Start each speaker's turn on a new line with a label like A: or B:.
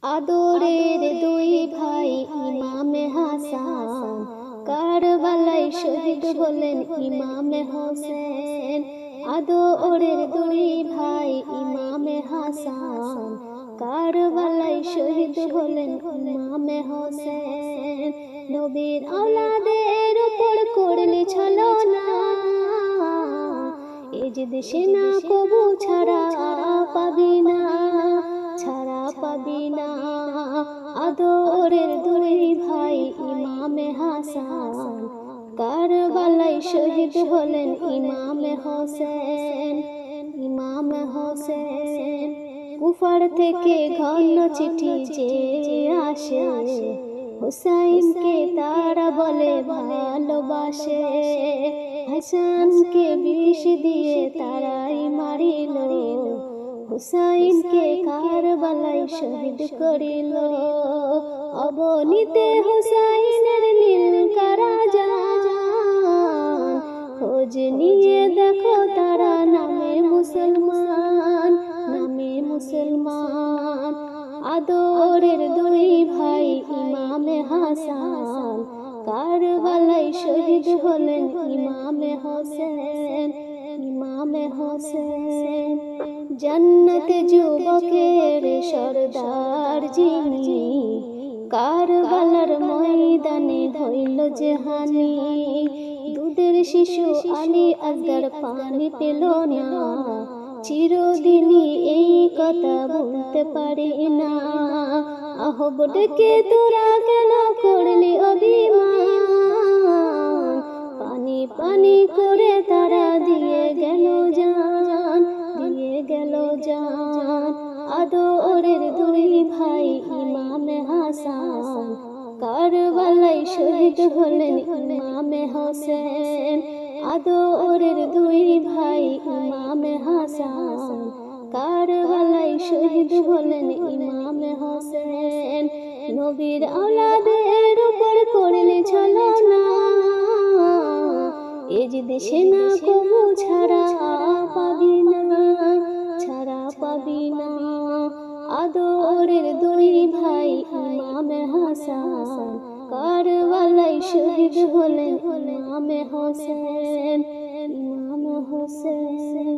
A: আদরের দুই ভাই ইমামে হাসান কারবালায় শহীদ হলেন ইমামে হোসেন। আদরের দুই ভাই ইমামে হাসান কারবালায় শহীদ হলেন ইমামে হোসেন। নবীর আওলাদের উপর করলে ছলনা, এ যে দেশে না কবু ছাড়া পাবি না, ছাড়া পাবি না। আদরের দুই ভাই ইমামে হাসান কারবালায় শহীদ হলেন ইমামে হোসেন, ইমামে হোসেন। কুফার থেকে ঘন চিঠি যে আসে, হুসাইনকে তারা বলে ভালোবাসে। হাসানকে বিষ দিয়ে তারাই মারিল, হুসাইনকে কারবালায় শহীদ করিল। অবনীতে হুসাইনের নীল কারাজান, খোঁজ নিয়ে দেখো তারা নামে মুসলমান, নামে মুসলমান। আদরের দুই ভাই ইমামে হাসান কারবালায় শহীদ হলেন ইমামে হোসেন, ইমামে হোসেন। জান্নাতে যুবকের সরদার যিনি, কারবালার ময়দানে হইল জাহানি। দুধের শিশু আলী আসগর পানি পেল না, চিরদিনই এই কথা বলতে পারি না। আহব ডেকে তোরা কেন করলি অভিমান, পানি পানি করে তারা দিয়ে গেল জান, দিয়ে গেল জান। আদরের দুই ভাই ইমামে হাসান কারবালায় শহীদ হলেন ইমামে হোসেন। আদরের দুই ভাই ইমামে হাসান কারবালায় শহীদ হলেন ইমামে হোসেন। নবীর আওলাদের উপর করলে ছলনা, এ যে দেশে না কবু ছাড়া পাবি না, ছাড়া পাবি না। আদরের দুই ভাই ইমামে হাসান কারবালায় শহীদ হলেন ইমামে হোসেন, ইমামে হোসেন।